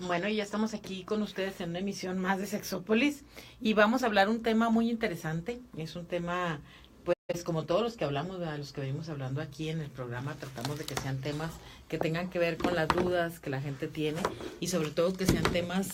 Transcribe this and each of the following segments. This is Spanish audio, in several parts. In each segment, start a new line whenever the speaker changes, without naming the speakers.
Bueno, ya estamos aquí con ustedes en una emisión más de Sexópolis y vamos a hablar un tema muy interesante. Es un tema, pues como todos los que hablamos, ¿verdad? Los que venimos hablando aquí en el programa, tratamos de que sean temas que tengan que ver con las dudas que la gente tiene y sobre todo que sean temas,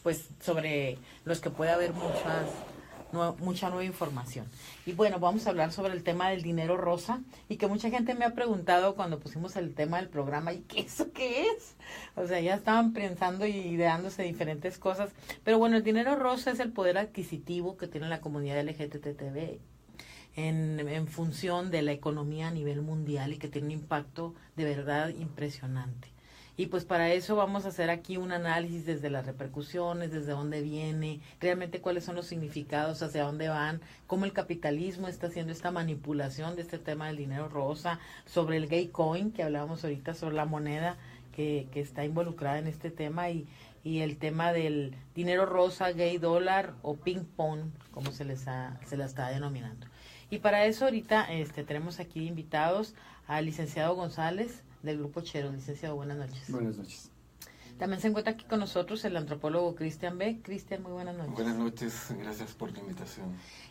pues, sobre los que puede haber mucha nueva información. Y bueno, vamos a hablar sobre el tema del dinero rosa y que mucha gente me ha preguntado cuando pusimos el tema del programa, ¿y qué eso qué es? O sea, ya estaban pensando y ideándose diferentes cosas, pero bueno, el dinero rosa es el poder adquisitivo que tiene la comunidad LGTB en función de la economía a nivel mundial y que tiene un impacto de verdad impresionante. Y pues para eso vamos a hacer aquí un análisis desde las repercusiones, desde dónde viene, realmente cuáles son los significados, hacia dónde van, cómo el capitalismo está haciendo esta manipulación de este tema del dinero rosa, sobre el gay coin que hablábamos ahorita, sobre la moneda que está involucrada en este tema y el tema del dinero rosa, gay dólar o ping pong, como se la está denominando. Y para eso ahorita tenemos aquí invitados al licenciado González, del Grupo Chero. Licenciado, buenas noches.
Buenas noches.
También se encuentra aquí con nosotros el antropólogo Cristian B. Cristian, muy buenas noches.
Buenas noches, gracias por la invitación.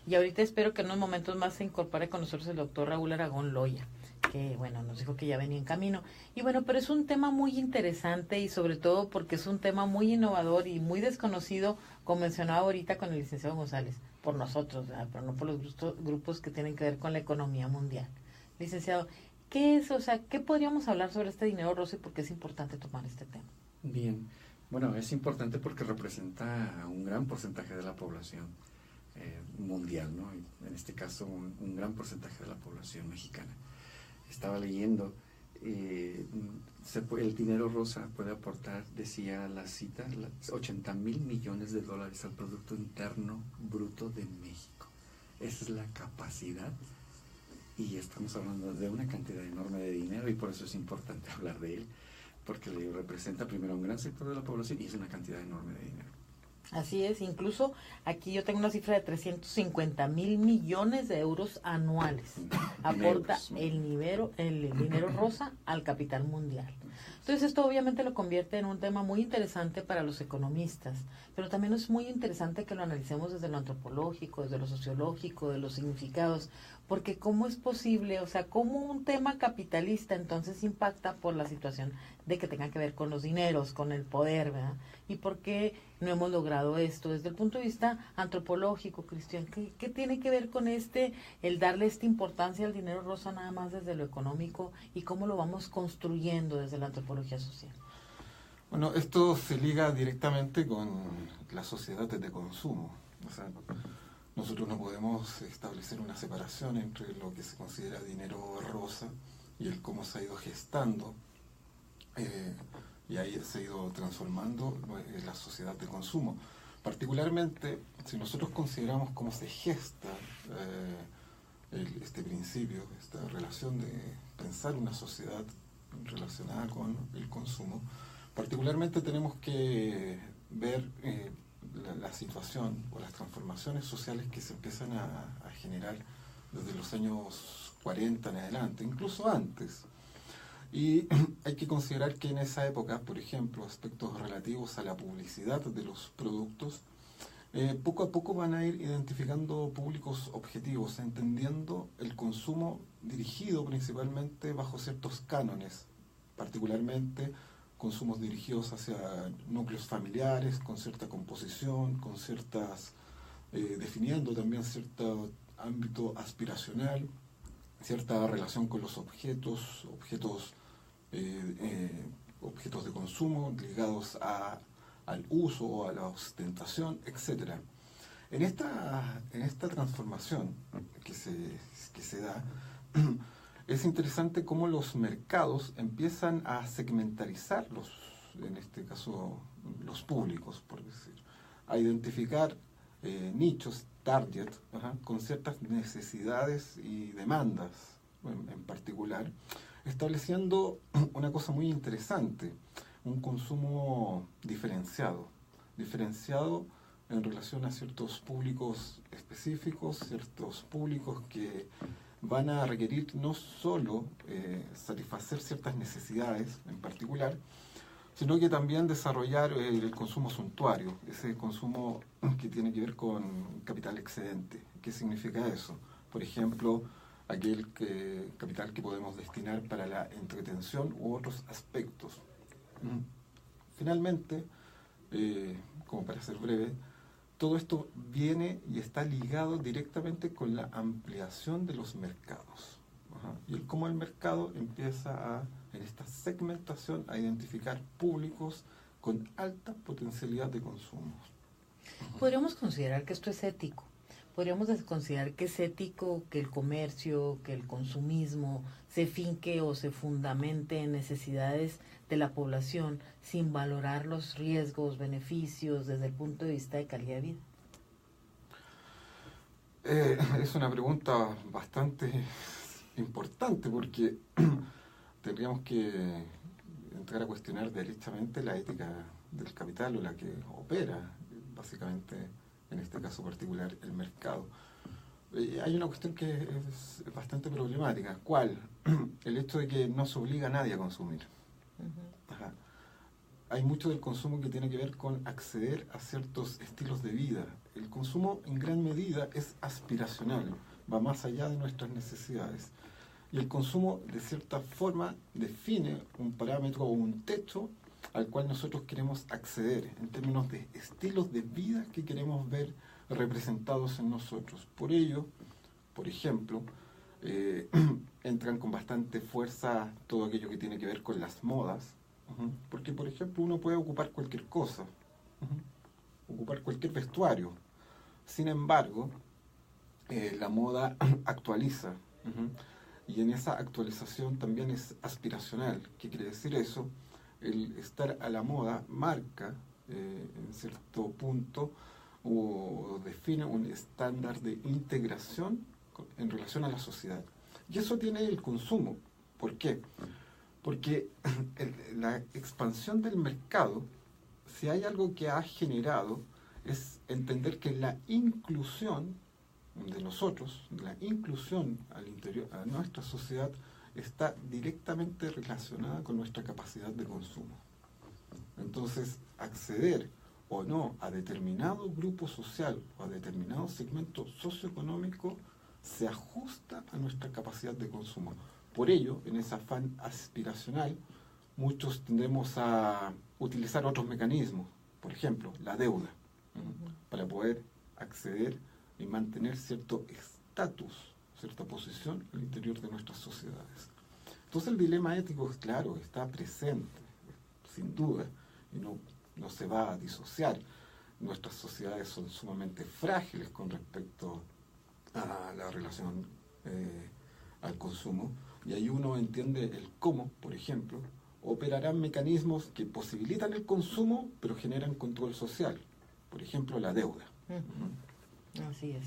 Y ahorita espero que en unos momentos más se incorpore con nosotros el doctor Raúl Aragón Loya, que bueno, nos dijo que ya venía en camino. Y bueno, pero es un tema muy interesante y sobre todo porque es un tema muy innovador y muy desconocido, como mencionaba ahorita con el licenciado González, por nosotros, ¿verdad? Pero no por los grupos que tienen que ver con la economía mundial. Licenciado, ¿qué es? O sea, ¿qué podríamos hablar sobre este dinero rosa y por qué es importante tomar este tema?
Bien, bueno, es importante porque representa un gran porcentaje de la población mundial, ¿no? En este caso, un gran porcentaje de la población mexicana. Estaba leyendo, el dinero rosa puede aportar, decía la cita, 80,000 millones de dólares al Producto Interno Bruto de México. Esa es la capacidad. Y estamos hablando de una cantidad enorme de dinero y por eso es importante hablar de él, porque le representa primero un gran sector de la población y es una cantidad enorme de dinero.
Así es, incluso aquí yo tengo una cifra de 350,000 millones de euros anuales. Aporta el dinero rosa al capital mundial. Entonces esto obviamente lo convierte en un tema muy interesante para los economistas, pero también es muy interesante que lo analicemos desde lo antropológico, desde lo sociológico, de los significados, porque cómo es posible, o sea, cómo un tema capitalista entonces impacta por la situación de que tenga que ver con los dineros, con el poder, ¿verdad? Y por qué no hemos logrado esto desde el punto de vista antropológico, Cristian. ¿Qué tiene que ver con el darle esta importancia al dinero rosa nada más desde lo económico y cómo lo vamos construyendo desde la antropología social?
Bueno, esto se liga directamente con las sociedades de consumo. O sea, nosotros no podemos establecer una separación entre lo que se considera dinero rosa y el cómo se ha ido gestando y ahí se ha ido transformando la sociedad de consumo. Particularmente, si nosotros consideramos cómo se gesta este principio, esta relación de pensar una sociedad relacionada con el consumo, particularmente tenemos que ver la situación o las transformaciones sociales que se empiezan a generar desde los años 40 en adelante, incluso antes. Y hay que considerar que en esa época, por ejemplo, aspectos relativos a la publicidad de los productos, poco a poco van a ir identificando públicos objetivos, entendiendo el consumo dirigido principalmente bajo ciertos cánones, particularmente consumos dirigidos hacia núcleos familiares, con cierta composición, con ciertas, definiendo también cierto ámbito aspiracional, cierta relación con los objetos de consumo ligados al uso o a la ostentación, etc. En esta transformación que se da, es interesante cómo los mercados empiezan a segmentarizar en este caso, los públicos, por decir, a identificar nichos, target, con ciertas necesidades y demandas en particular, estableciendo una cosa muy interesante, un consumo diferenciado en relación a ciertos públicos específicos, ciertos públicos que van a requerir no solo satisfacer ciertas necesidades en particular, sino que también desarrollar el consumo suntuario, ese consumo que tiene que ver con capital excedente. ¿Qué significa eso? Por ejemplo, capital que podemos destinar para la entretención u otros aspectos. Finalmente, como para ser breve, todo esto viene y está ligado directamente con la ampliación de los mercados. Y cómo el mercado empieza en esta segmentación, a identificar públicos con alta potencialidad de consumo.
Podríamos considerar que esto es ético. Podríamos considerar que es ético que el comercio, que el consumismo se finque o se fundamente en necesidades de la población sin valorar los riesgos, beneficios desde el punto de vista de calidad de vida.
Es una pregunta bastante importante porque tendríamos que entrar a cuestionar derechamente la ética del capital o la que opera, básicamente, en este caso particular, el mercado. Hay una cuestión que es bastante problemática. ¿Cuál? El hecho de que no se obliga a nadie a consumir. Ajá. Hay mucho del consumo que tiene que ver con acceder a ciertos estilos de vida. El consumo en gran medida es aspiracional, va más allá de nuestras necesidades. Y el consumo, de cierta forma, define un parámetro o un techo al cual nosotros queremos acceder en términos de estilos de vida que queremos ver representados en nosotros. Por ello, por ejemplo, entran con bastante fuerza todo aquello que tiene que ver con las modas, porque, por ejemplo, uno puede ocupar cualquier cosa, ocupar cualquier vestuario. Sin embargo, la moda actualiza, y en esa actualización también es aspiracional. ¿Qué quiere decir eso? El estar a la moda marca, en cierto punto, o define un estándar de integración en relación a la sociedad. Y eso tiene el consumo. ¿Por qué? Porque la expansión del mercado, si hay algo que ha generado, es entender que la inclusión de nosotros, la inclusión al interior, a nuestra sociedad, está directamente relacionada con nuestra capacidad de consumo. Entonces, acceder o no a determinado grupo social o a determinado segmento socioeconómico se ajusta a nuestra capacidad de consumo. Por ello, en ese afán aspiracional, muchos tendemos a utilizar otros mecanismos, por ejemplo, la deuda, para poder acceder y mantener cierto estatus, cierta posición al interior de nuestras sociedades. Entonces el dilema ético, claro, está presente, sin duda, y no se va a disociar. Nuestras sociedades son sumamente frágiles con respecto a la relación al consumo, y ahí uno entiende el cómo, por ejemplo, operarán mecanismos que posibilitan el consumo, pero generan control social. Por ejemplo, la deuda.
Así es.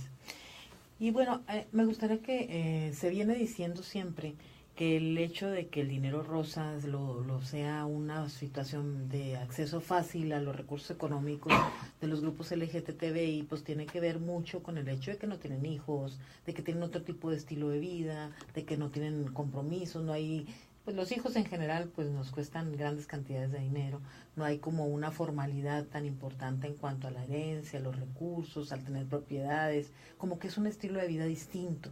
Y bueno, me gustaría que se viene diciendo siempre que el hecho de que el dinero rosa lo sea una situación de acceso fácil a los recursos económicos de los grupos LGTBI, pues tiene que ver mucho con el hecho de que no tienen hijos, de que tienen otro tipo de estilo de vida, de que no tienen compromisos, no hay, pues los hijos en general pues nos cuestan grandes cantidades de dinero, no hay como una formalidad tan importante en cuanto a la herencia, a los recursos, al tener propiedades, como que es un estilo de vida distinto.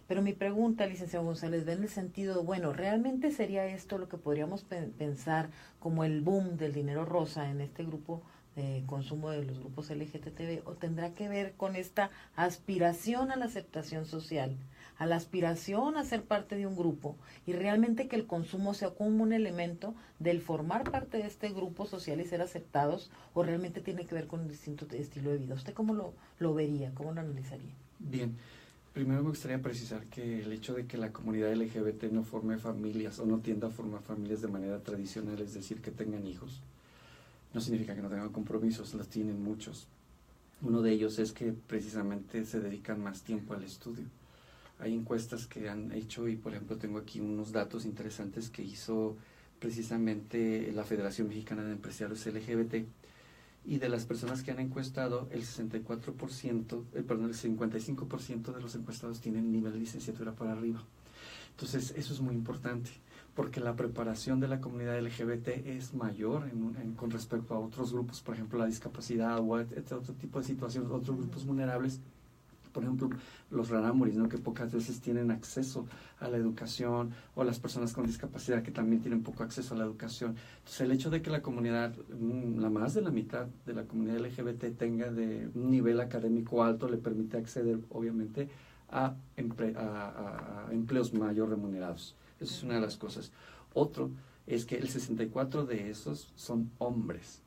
Pero mi pregunta, licenciado González, va en el sentido, bueno, ¿realmente sería esto lo que podríamos pensar como el boom del dinero rosa en este grupo de consumo de los grupos LGTB? ¿O tendrá que ver con esta aspiración a la aceptación social, a la aspiración a ser parte de un grupo, y realmente que el consumo sea como un elemento del formar parte de este grupo social y ser aceptados, o realmente tiene que ver con un distinto estilo de vida? ¿Usted cómo lo vería, cómo lo analizaría?
Bien. Primero me gustaría precisar que el hecho de que la comunidad LGBT no forme familias o no tienda a formar familias de manera tradicional, es decir, que tengan hijos, no significa que no tengan compromisos, los tienen muchos. Uno de ellos es que precisamente se dedican más tiempo al estudio. Hay encuestas que han hecho, y por ejemplo tengo aquí unos datos interesantes que hizo precisamente la Federación Mexicana de Empresarios LGBT, y de las personas que han encuestado, el 55% de los encuestados tienen nivel de licenciatura para arriba. Entonces, eso es muy importante, porque la preparación de la comunidad LGBT es mayor con respecto a otros grupos, por ejemplo, la discapacidad o otro tipo de situaciones, otros grupos vulnerables. Por ejemplo, los rarámuris, ¿no? Que pocas veces tienen acceso a la educación, o las personas con discapacidad que también tienen poco acceso a la educación. Entonces, el hecho de que la comunidad, la más de la mitad de la comunidad LGBT tenga de un nivel académico alto, le permite acceder, obviamente, a empleos mayor remunerados. Esa es una de las cosas. Otro es que el 64% de esos son hombres.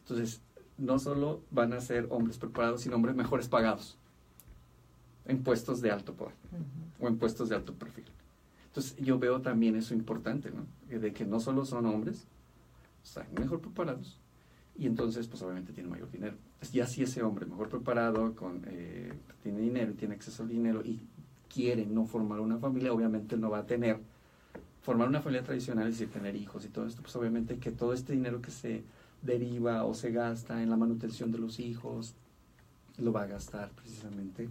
Entonces, no solo van a ser hombres preparados, sino hombres mejores pagados en puestos de alto poder o en puestos de alto perfil. Entonces yo veo también eso importante, ¿no? De que no solo son hombres, están mejor preparados y entonces pues obviamente tienen mayor dinero. Ya si ese hombre mejor preparado, tiene dinero y tiene acceso al dinero y quiere no formar una familia, obviamente no va a formar una familia tradicional, es decir, tener hijos y todo esto, pues obviamente que todo este dinero que se deriva o se gasta en la manutención de los hijos, lo va a gastar precisamente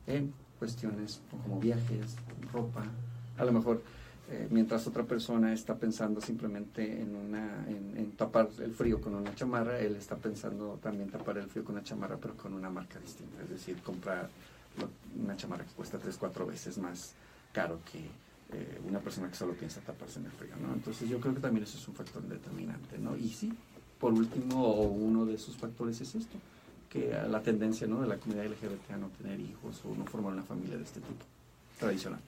en cuestiones como viajes, ropa. A lo mejor mientras otra persona está pensando simplemente en tapar el frío con una chamarra, él está pensando también tapar el frío con una chamarra pero con una marca distinta, es decir, comprar una chamarra que cuesta 3-4 veces más caro que una persona que solo piensa taparse en el frío, ¿no? Entonces yo creo que también eso es un factor determinante, ¿no? Y sí, por último, uno de esos factores es esto, que la tendencia, ¿no?, de la comunidad LGBT a no tener hijos o no formar una familia de este tipo tradicional.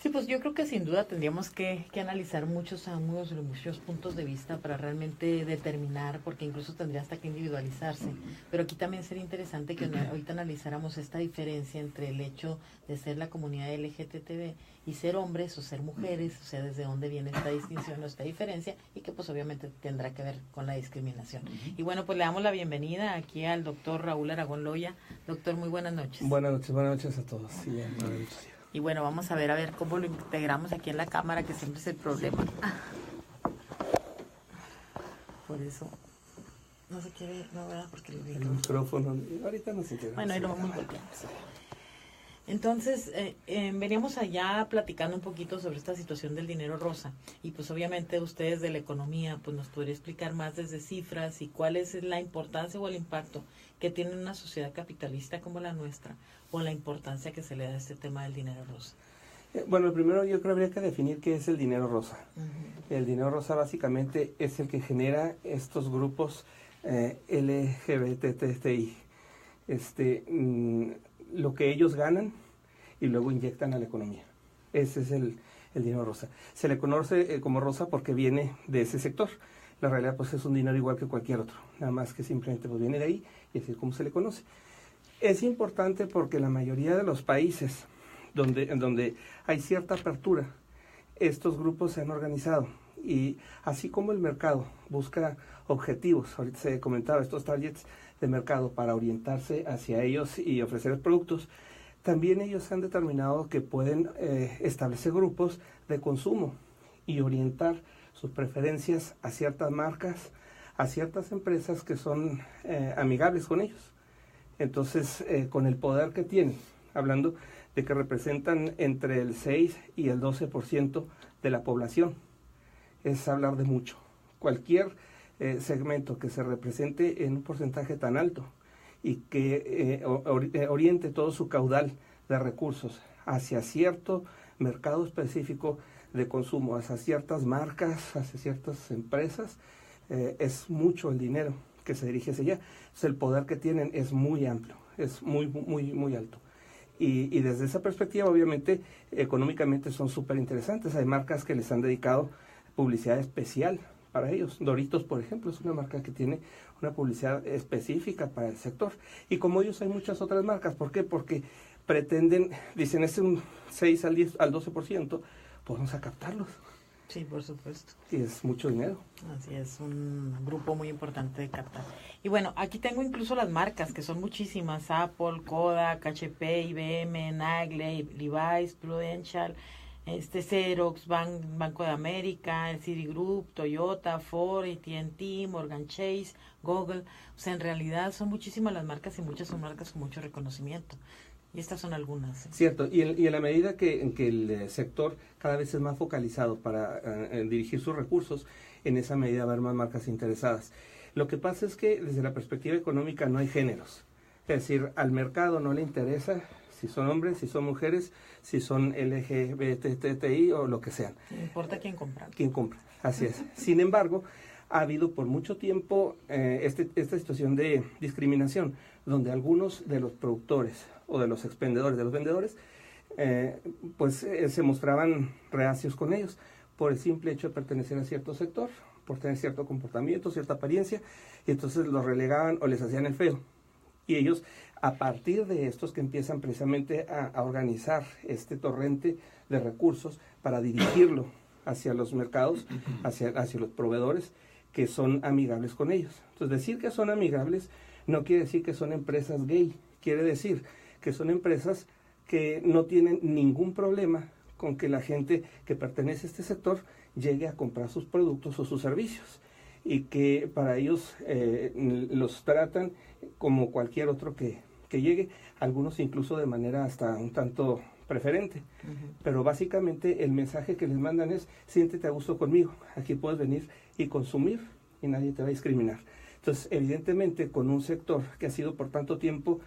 Sí, pues yo creo que sin duda tendríamos que analizar muchos ángulos, muchos puntos de vista para realmente determinar, porque incluso tendría hasta que individualizarse. Pero aquí también sería interesante que ahorita analizáramos esta diferencia entre el hecho de ser la comunidad LGTB y ser hombres o ser mujeres, o sea, desde dónde viene esta distinción o esta diferencia, y que pues obviamente tendrá que ver con la discriminación. Y bueno, pues le damos la bienvenida aquí al doctor Raúl Aragón Loya. Doctor, muy buenas noches.
Buenas noches a todos. Sí, buenas noches.
Y bueno, vamos a ver cómo lo integramos aquí en la cámara, que siempre es el problema. Por eso no se quiere, no, ¿verdad? Porque
el micrófono, ahorita no se integra.
Bueno, ahí lo vamos volteando. Entonces, veníamos allá platicando un poquito sobre esta situación del dinero rosa. Y pues obviamente ustedes de la economía, pues nos podría explicar más desde cifras y cuál es la importancia o el impacto que tiene una sociedad capitalista como la nuestra, o la importancia que se le da a este tema del dinero rosa.
Bueno, primero yo creo que habría que definir qué es el dinero rosa. El dinero rosa básicamente es el que genera estos grupos LGBTI. Lo que ellos ganan y luego inyectan a la economía. Ese es el dinero rosa. Se le conoce como rosa porque viene de ese sector. La realidad pues es un dinero igual que cualquier otro, nada más que simplemente pues viene de ahí y así es como se le conoce. Es importante porque la mayoría de los países en donde hay cierta apertura, estos grupos se han organizado y así como el mercado busca objetivos, ahorita se comentaba estos targets de mercado para orientarse hacia ellos y ofrecer productos, también ellos han determinado que pueden establecer grupos de consumo y orientar sus preferencias a ciertas marcas, a ciertas empresas que son amigables con ellos. Entonces, con el poder que tienen, hablando de que representan entre el 6 y el 12% de la población, es hablar de mucho. Cualquier segmento que se represente en un porcentaje tan alto y que oriente todo su caudal de recursos hacia cierto mercado específico de consumo, hacia ciertas marcas, hacia ciertas empresas, es mucho el dinero que se dirige hacia allá. Entonces, el poder que tienen es muy amplio, es muy alto. Y desde esa perspectiva, obviamente, económicamente son súper interesantes. Hay marcas que les han dedicado publicidad especial para ellos. Doritos, por ejemplo, es una marca que tiene una publicidad específica para el sector. Y como ellos hay muchas otras marcas. ¿Por qué? Porque pretenden, dicen, es un 6 al 12%, pues vamos a captarlos.
Sí, por supuesto.
Y es mucho dinero.
Así es, un grupo muy importante de captar. Y bueno, aquí tengo incluso las marcas, que son muchísimas: Apple, Kodak, HP, IBM, Nagle, Levi's, Prudential, Xerox, Banco de América, el Citigroup, Toyota, Ford, AT&T, Morgan Chase, Google. O sea, en realidad son muchísimas las marcas y muchas son marcas con mucho reconocimiento. Y estas son algunas.
Cierto, y en la medida que el sector cada vez es más focalizado para dirigir sus recursos, en esa medida va a haber más marcas interesadas. Lo que pasa es que desde la perspectiva económica no hay géneros. Es decir, al mercado no le interesa si son hombres, si son mujeres, si son LGBTI o lo que sean.
No importa quién compra.
Quién compra, así es. Sin embargo, ha habido por mucho tiempo esta situación de discriminación, donde algunos de los productores o de los expendedores, de los vendedores, se mostraban reacios con ellos por el simple hecho de pertenecer a cierto sector, por tener cierto comportamiento, cierta apariencia, y entonces los relegaban o les hacían el feo. Y ellos, a partir de estos que empiezan precisamente a organizar este torrente de recursos para dirigirlo hacia los mercados, hacia los proveedores que son amigables con ellos. Entonces, decir que son amigables no quiere decir que son empresas gay, quiere decir que son empresas que no tienen ningún problema con que la gente que pertenece a este sector llegue a comprar sus productos o sus servicios, y que para ellos los tratan como cualquier otro que llegue, algunos incluso de manera hasta un tanto preferente. Pero básicamente el mensaje que les mandan es: siéntete a gusto conmigo, aquí puedes venir y consumir y nadie te va a discriminar. Entonces, evidentemente, con un sector que ha sido por tanto tiempo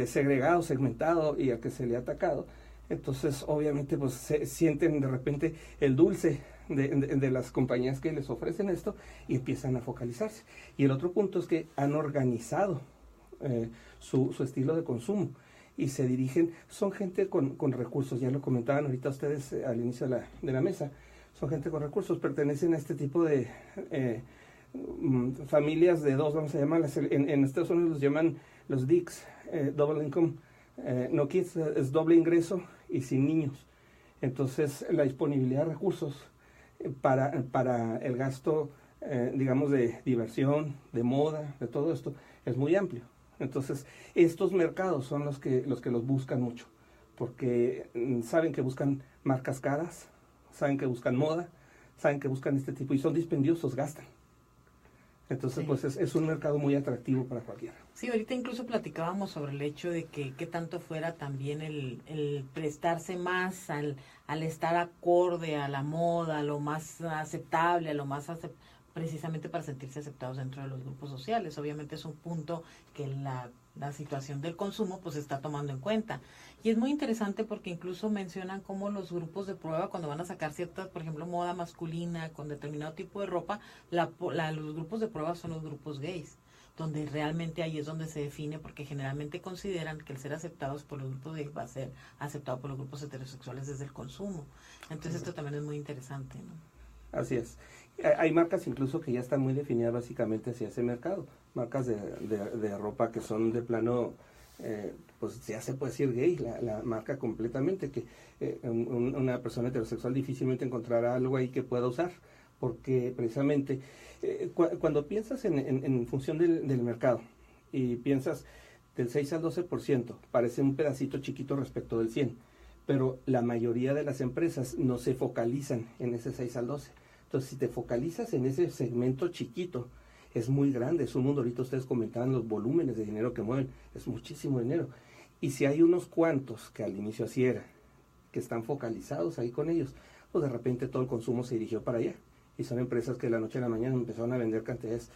segregado, segmentado y al que se le ha atacado, entonces obviamente pues se sienten de repente el dulce de las compañías que les ofrecen esto y empiezan a focalizarse. Y el otro punto es que han organizado su estilo de consumo y se dirigen, son gente con recursos, ya lo comentaban ahorita ustedes al inicio de la mesa, son gente con recursos, pertenecen a este tipo de familias de dos, vamos a llamarlas, en Estados Unidos los llaman los DICs, Double Income, no kids, es doble ingreso y sin niños. Entonces la disponibilidad de recursos para el gasto, digamos, de diversión, de moda, de todo esto, es muy amplio. Entonces estos mercados son los que los buscan mucho, porque saben que buscan marcas caras, saben que buscan moda, saben que buscan este tipo, y son dispendiosos, gastan. Entonces, sí, pues es un mercado muy atractivo para cualquiera.
Sí, ahorita incluso platicábamos sobre el hecho de que tanto fuera también el prestarse más al estar acorde a la moda, a lo más aceptable, a lo más precisamente para sentirse aceptados dentro de los grupos sociales. Obviamente es un punto que la situación del consumo pues está tomando en cuenta. Y es muy interesante porque incluso mencionan cómo los grupos de prueba, cuando van a sacar ciertas, por ejemplo, moda masculina con determinado tipo de ropa, los grupos de prueba son los grupos gays, donde realmente ahí es donde se define, porque generalmente consideran que el ser aceptados por los grupos gays va a ser aceptado por los grupos heterosexuales desde el consumo. Entonces esto también es muy interesante, ¿no?
Así es. Hay marcas incluso que ya están muy definidas básicamente hacia ese mercado, marcas de ropa que son de plano, pues ya se puede decir gay, la marca completamente, que una persona heterosexual difícilmente encontrará algo ahí que pueda usar, porque precisamente cuando piensas en función del mercado y piensas del 6 al 12%, parece un pedacito chiquito respecto del 100%, pero la mayoría de las empresas no se focalizan en ese 6 al 12%. Entonces, si te focalizas en ese segmento chiquito, es muy grande, es un mundo. Ahorita ustedes comentaban los volúmenes de dinero que mueven, es muchísimo dinero. Y si hay unos cuantos, que al inicio así era, que están focalizados ahí con ellos, pues de repente todo el consumo se dirigió para allá. Y son empresas que de la noche a la mañana empezaron a vender cantidades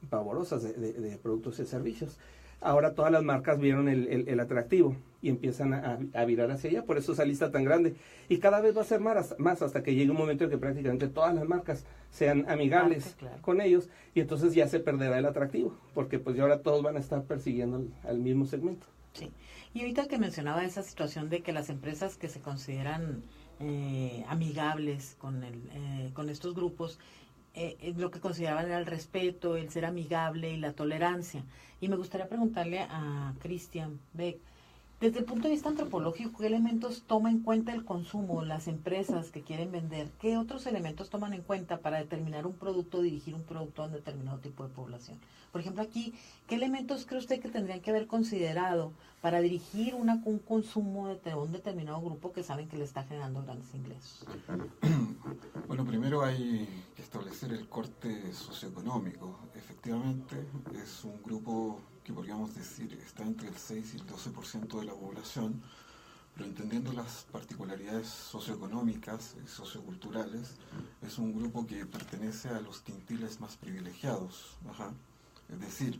pavorosas de productos y servicios. Ahora todas las marcas vieron el atractivo y empiezan a virar hacia allá, por eso esa lista tan grande. Y cada vez va a ser más hasta que llegue un momento en que prácticamente todas las marcas sean amigables con ellos, y entonces ya se perderá el atractivo, porque pues ya ahora todos van a estar persiguiendo al mismo segmento.
Sí, y ahorita que mencionaba esa situación de que las empresas que se consideran amigables con estos grupos, lo que consideraban era el respeto, el ser amigable y la tolerancia. Y me gustaría preguntarle a Christian Beck, desde el punto de vista antropológico, ¿qué elementos toma en cuenta el consumo, las empresas que quieren vender? ¿Qué otros elementos toman en cuenta para determinar un producto, dirigir un producto a un determinado tipo de población? Por ejemplo, aquí, ¿qué elementos cree usted que tendrían que haber considerado para dirigir un consumo de un determinado grupo que saben que le está generando grandes ingresos?
Bueno, primero hay que establecer el corte socioeconómico. Efectivamente, es un grupo que podríamos decir está entre el 6 y el 12% de la población, pero entendiendo las particularidades socioeconómicas y socioculturales, es un grupo que pertenece a los quintiles más privilegiados. Ajá. Es decir,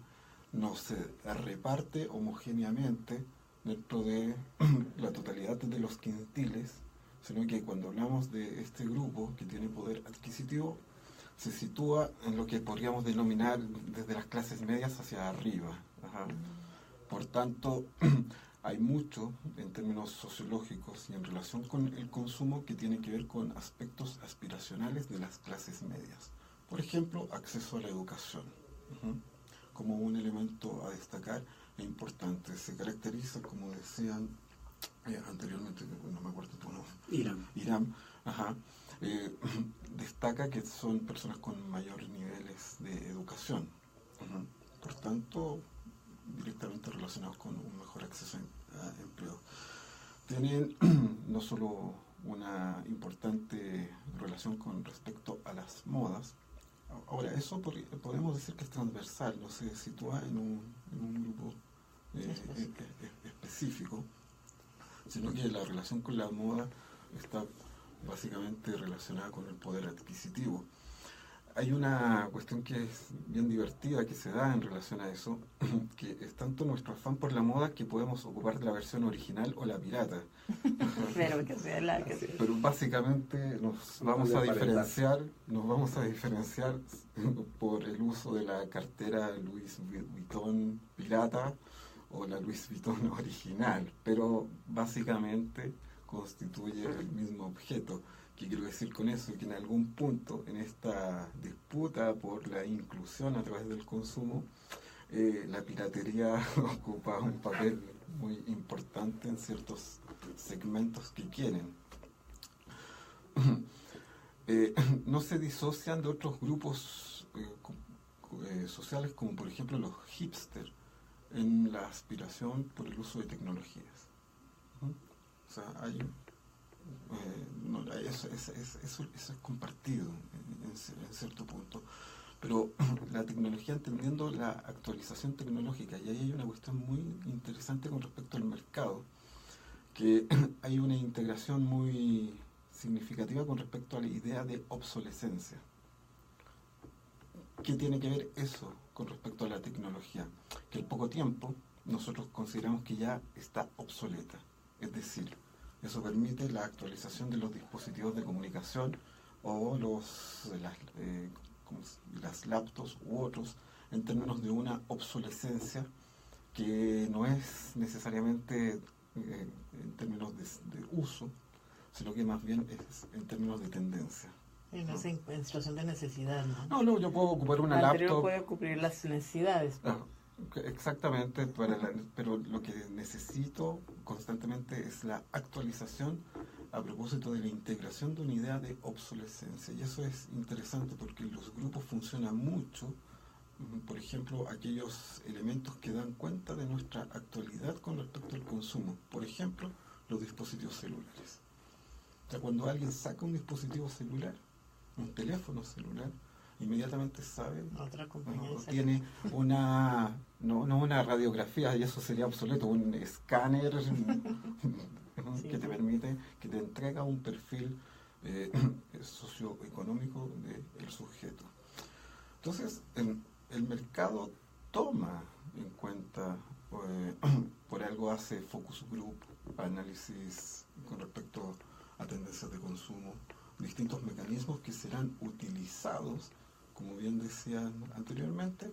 no se reparte homogéneamente dentro de la totalidad de los quintiles, sino que cuando hablamos de este grupo que tiene poder adquisitivo, se sitúa en lo que podríamos denominar desde las clases medias hacia arriba. Ajá. Por tanto, hay mucho en términos sociológicos y en relación con el consumo que tiene que ver con aspectos aspiracionales de las clases medias. Por ejemplo, acceso a la educación, como un elemento a destacar e importante. Se caracteriza, como decían anteriormente, no me acuerdo tu nombre. Irán. Ajá. Destaca que son personas con mayores niveles de educación. Por tanto, directamente relacionados con un mejor acceso a empleo. Tienen no solo una importante relación con respecto a las modas. Ahora, eso podemos decir que es transversal, no se sitúa en un grupo específico, sino que la relación con la moda está básicamente relacionada con el poder adquisitivo. Hay una cuestión que es bien divertida que se da en relación a eso, que es tanto nuestro afán por la moda que podemos ocupar de la versión original o la pirata.
Pero que sea la que sea.
Pero básicamente nos vamos a diferenciar por el uso de la cartera Louis Vuitton pirata o la Louis Vuitton original, pero básicamente constituye el mismo objeto. ¿Qué quiero decir con eso? Que en algún punto en esta disputa por la inclusión a través del consumo, la piratería ocupa un papel muy importante en ciertos segmentos que quieren. No se disocian de otros grupos sociales, como por ejemplo los hipsters, en la aspiración por el uso de tecnologías. O sea, hay eso es compartido en cierto punto, pero la tecnología, entendiendo la actualización tecnológica, y ahí hay una cuestión muy interesante con respecto al mercado, que hay una integración muy significativa con respecto a la idea de obsolescencia. ¿Qué tiene que ver eso con respecto a la tecnología? Que al poco tiempo nosotros consideramos que ya está obsoleta, es decir, eso permite la actualización de los dispositivos de comunicación o las laptops u otros en términos de una obsolescencia que no es necesariamente en términos de uso, sino que más bien es en términos de tendencia.
En situación de necesidad, ¿no?
No, yo puedo ocupar una laptop. El anterior
puede cubrir las necesidades.
Exactamente, pero lo que necesito constantemente es la actualización a propósito de la integración de una idea de obsolescencia. Y eso es interesante porque los grupos funcionan mucho, por ejemplo, aquellos elementos que dan cuenta de nuestra actualidad con respecto al consumo. Por ejemplo, los dispositivos celulares. O sea, cuando alguien saca un dispositivo celular, un teléfono celular, inmediatamente sabe,
otra compañía
tiene una radiografía, y eso sería obsoleto, un escáner que te permite, que te entrega un perfil socioeconómico del sujeto. Entonces, el mercado toma en cuenta, por algo hace focus group, análisis con respecto a tendencias de consumo, distintos mecanismos que serán utilizados, como bien decían anteriormente,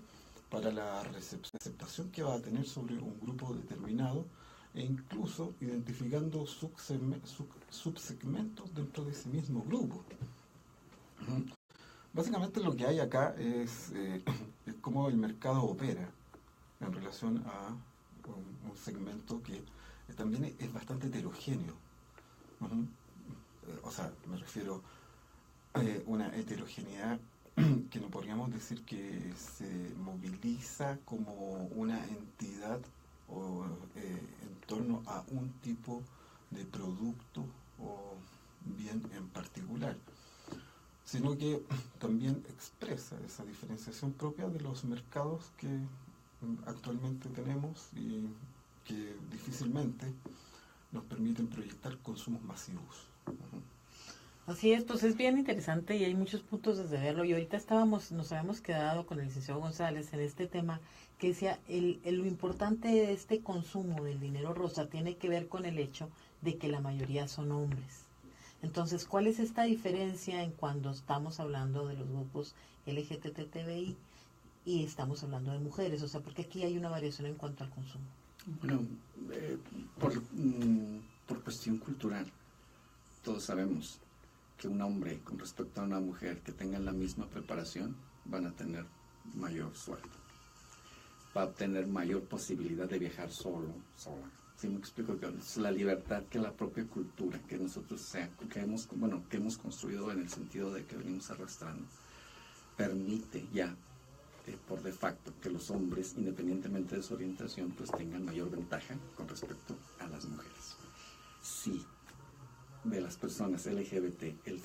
para la receptación que va a tener sobre un grupo determinado e incluso identificando subsegmentos dentro de ese mismo grupo. Básicamente lo que hay acá es cómo el mercado opera en relación a un segmento que también es bastante heterogéneo. O sea, me refiero a una heterogeneidad que no podríamos decir que se moviliza como una entidad o en torno a un tipo de producto o bien en particular, sino que también expresa esa diferenciación propia de los mercados que actualmente tenemos y que difícilmente nos permiten proyectar consumos masivos.
Así es, pues es bien interesante y hay muchos puntos desde verlo. Y ahorita nos habíamos quedado con el licenciado González en este tema que decía, lo importante de este consumo del dinero rosa tiene que ver con el hecho de que la mayoría son hombres. Entonces, ¿cuál es esta diferencia en cuando estamos hablando de los grupos LGTBI y estamos hablando de mujeres? O sea, porque aquí hay una variación en cuanto al consumo.
Bueno, por cuestión cultural, todos sabemos que un hombre con respecto a una mujer que tengan la misma preparación van a tener mayor sueldo, va a tener mayor posibilidad de viajar sola. ¿Sí me explico? Que es la libertad que la propia cultura que nosotros que hemos construido en el sentido de que venimos arrastrando, permite ya por de facto que los hombres, independientemente de su orientación, pues tengan mayor ventaja con respecto a las mujeres. Sí, de las personas LGBT, el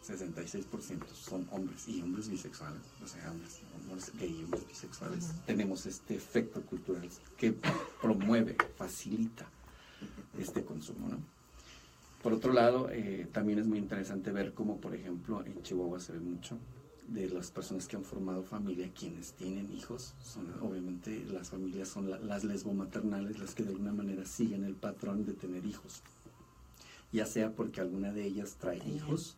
66% son hombres y hombres bisexuales, o sea, hombres gay y hombres bisexuales. Tenemos este efecto cultural que promueve, facilita este consumo, ¿no? Por otro lado, también es muy interesante ver cómo, por ejemplo, en Chihuahua se ve mucho de las personas que han formado familia, quienes tienen hijos, obviamente las familias son las lesbomaternales, las que de alguna manera siguen el patrón de tener hijos, ya sea porque alguna de ellas trae hijos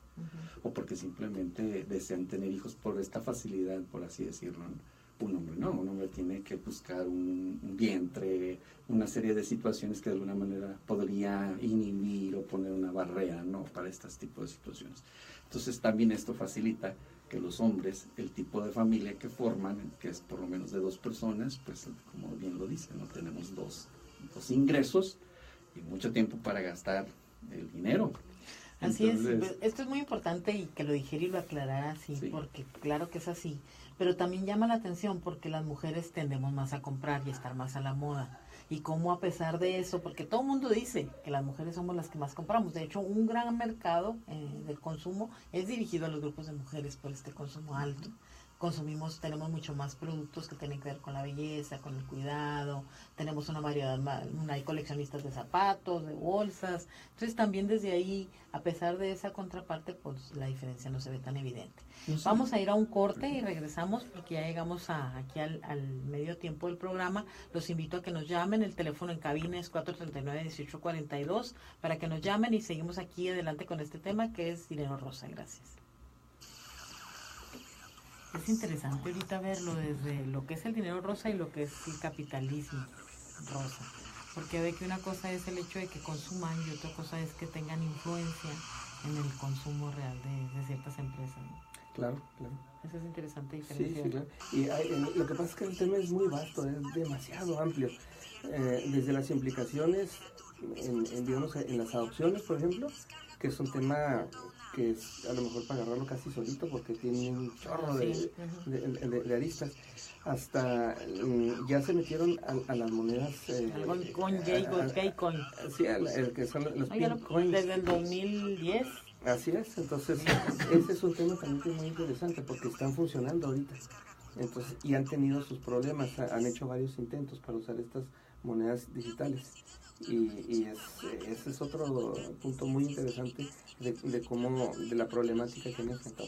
o porque simplemente desean tener hijos por esta facilidad, por así decirlo. Un hombre tiene que buscar un vientre, una serie de situaciones que de alguna manera podría inhibir o poner una barrera, ¿no?, para estos tipos de situaciones. Entonces también esto facilita que los hombres, el tipo de familia que forman, que es por lo menos de 2 personas, pues como bien lo dice, no tenemos dos ingresos y mucho tiempo para gastar el dinero.
Así entonces, es, esto es muy importante y que lo dijera y lo aclarara así, sí, porque claro que es así, pero también llama la atención porque las mujeres tendemos más a comprar y estar más a la moda. Y cómo a pesar de eso, porque todo el mundo dice que las mujeres somos las que más compramos, de hecho un gran mercado del consumo es dirigido a los grupos de mujeres por este consumo alto. Tenemos mucho más productos que tienen que ver con la belleza, con el cuidado, tenemos una variedad, hay coleccionistas de zapatos, de bolsas, entonces también desde ahí, a pesar de esa contraparte, pues la diferencia no se ve tan evidente. No sé. Vamos a ir a un corte y regresamos porque ya llegamos aquí al medio tiempo del programa. Los invito a que nos llamen, el teléfono en cabina es 439-1842, para que nos llamen y seguimos aquí adelante con este tema que es dinero rosa. Gracias. Es interesante ahorita verlo desde lo que es el dinero rosa y lo que es el capitalismo rosa, porque ve que una cosa es el hecho de que consuman y otra cosa es que tengan influencia en el consumo real de ciertas empresas, ¿no?
Claro.
Eso es interesante diferenciar.
Sí, claro. Y lo que pasa es que el tema es muy vasto, es demasiado amplio. Desde las implicaciones, digamos, en las adopciones, por ejemplo, que es un tema que es a lo mejor para agarrarlo casi solito porque tiene un chorro de aristas, hasta ya se metieron a las monedas
con J-Coin,
sí, que son los Bitcoins
desde el 2010.
Así es, entonces ese es un tema también que es muy interesante porque están funcionando ahorita, entonces, y han tenido sus problemas, han hecho varios intentos para usar estas monedas digitales. Y ese es otro punto muy interesante de la problemática que han enfrentado.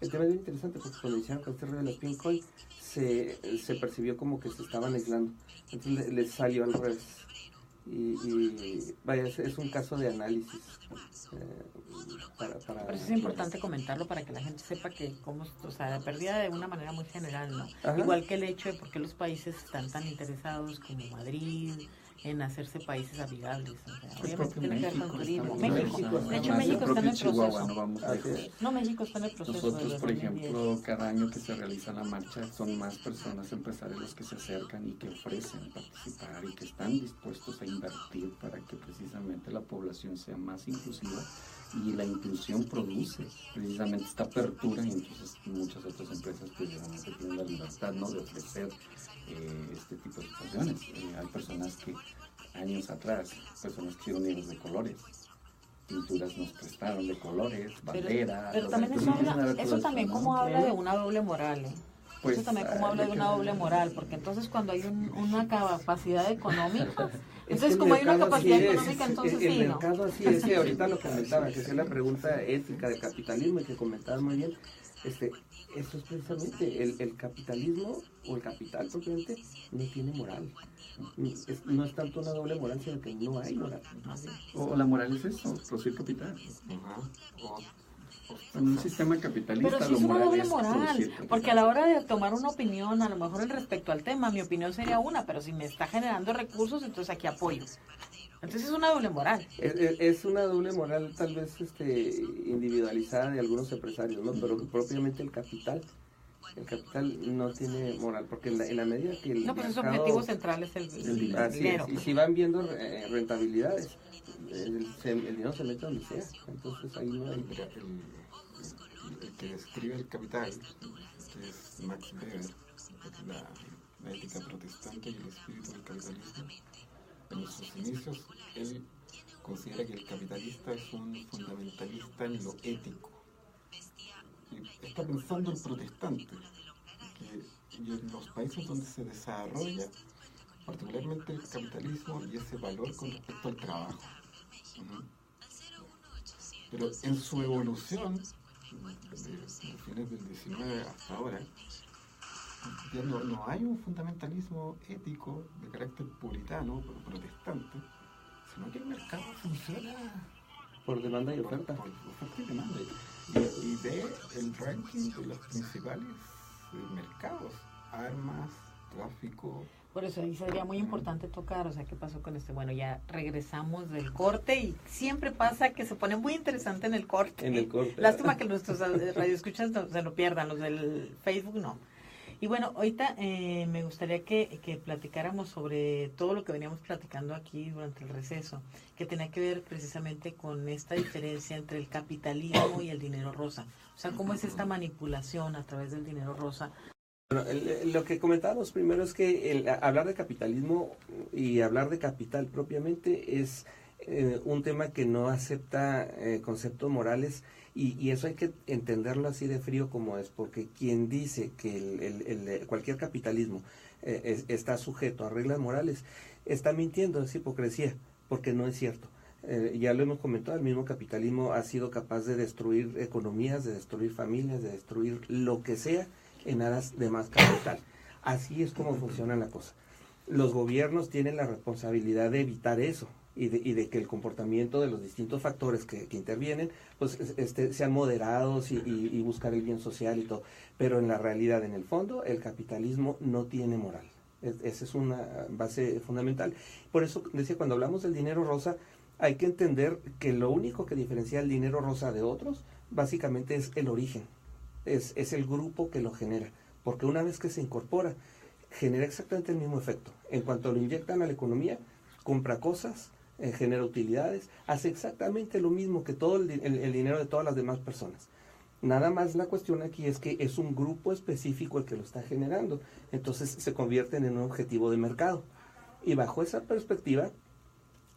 El tema es muy interesante porque cuando hicieron con este rollo de las Bitcoin se percibió como que se estaban aislando, entonces les salió al revés. Y vaya, es un caso de análisis.
Por eso es importante comentarlo para que la gente sepa que la pérdida de una manera muy general, ¿no? Ajá. Igual que el hecho de por qué los países están tan interesados como Madrid en hacerse países amigables. O sea, obviamente tiene que ver con turismo. México, de hecho México está en el proceso. México está en el proceso.
Nosotros, por ejemplo, cada año que se realiza la marcha, son más personas empresarios los que se acercan y que ofrecen participar y que están dispuestos a invertir para que precisamente la población sea más inclusiva. Y la inclusión produce precisamente esta apertura y entonces muchas otras empresas pues realmente tienen la libertad, ¿no?, de ofrecer este tipo de situaciones. Hay personas que años atrás, personas que hicieron libros de colores, pinturas nos prestaron de colores, banderas.
Pero también eso también como habla de una doble moral,
Pues,
eso también como habla de una doble moral, porque entonces cuando hay una capacidad económica, entonces como hay una capacidad económica, entonces sí,
el mercado así es, que ahorita lo comentaba, que es la pregunta ética del capitalismo y que comentaba muy bien, eso es precisamente, el capitalismo o el capital propiamente no tiene moral. No es tanto una doble moral, sino que no hay moral.
O la moral es eso, producir capital.
Ajá.
En un sistema capitalista,
pero sí
lo
es una
moral
doble
es
moral,
producir capital.
porque a la hora de tomar una opinión, a lo mejor en respecto al tema, mi opinión sería una, pero si me está generando recursos, entonces aquí apoyo. Entonces es una doble moral.
Es una doble moral tal vez individualizada de algunos empresarios, ¿no? Pero propiamente el capital no tiene moral, porque en la medida que el
No, pues su
mercado,
objetivo central es el
así
dinero.
es, y si van viendo rentabilidades, el dinero se mete donde sea, entonces ahí no hay...
Mira, el que describe el capital, que es Max Weber, la ética protestante y el espíritu del capitalismo, en sus inicios, él considera que el capitalista es un fundamentalista en lo ético. Y está pensando el protestante, y en los países donde se desarrolla particularmente el capitalismo y ese valor con respecto al trabajo. Pero en su evolución, desde fines del 19 hasta ahora, ya no hay un fundamentalismo ético de carácter puritano, protestante, sino que el mercado funciona
por demanda y oferta.
Por oferta y demanda. Y ve el ranking de los principales mercados, armas, tráfico.
Por eso ahí sería muy importante tocar, o sea, ¿qué pasó con Bueno, ya regresamos del corte y siempre pasa que se pone muy interesante en el corte.
En el corte.
Lástima que nuestros radioescuchas no se lo pierdan, los del Facebook no. Y bueno, ahorita me gustaría que platicáramos sobre todo lo que veníamos platicando aquí durante el receso, que tenía que ver precisamente con esta diferencia entre el capitalismo y el dinero rosa. O sea, cómo es esta manipulación a través del dinero rosa.
Bueno, lo que comentábamos primero es que hablar de capitalismo y hablar de capital propiamente es un tema que no acepta conceptos morales y eso hay que entenderlo así de frío como es, porque quien dice que cualquier capitalismo está sujeto a reglas morales está mintiendo, es hipocresía, porque no es cierto. Ya lo hemos comentado, el mismo capitalismo ha sido capaz de destruir economías, de destruir familias, de destruir lo que sea en aras de más capital. Así es como funciona la cosa. Los gobiernos tienen la responsabilidad de evitar eso y de que el comportamiento de los distintos factores que intervienen pues sean moderados y buscar el bien social y todo. Pero en la realidad, en el fondo, el capitalismo no tiene moral. Esa es una base fundamental. Por eso decía, cuando hablamos del dinero rosa, hay que entender que lo único que diferencia el dinero rosa de otros básicamente es el origen. Es el grupo que lo genera, porque una vez que se incorpora, genera exactamente el mismo efecto. En cuanto lo inyectan a la economía, compra cosas, genera utilidades, hace exactamente lo mismo que todo el dinero de todas las demás personas. Nada más la cuestión aquí es que es un grupo específico el que lo está generando, entonces se convierten en un objetivo de mercado. Y bajo esa perspectiva,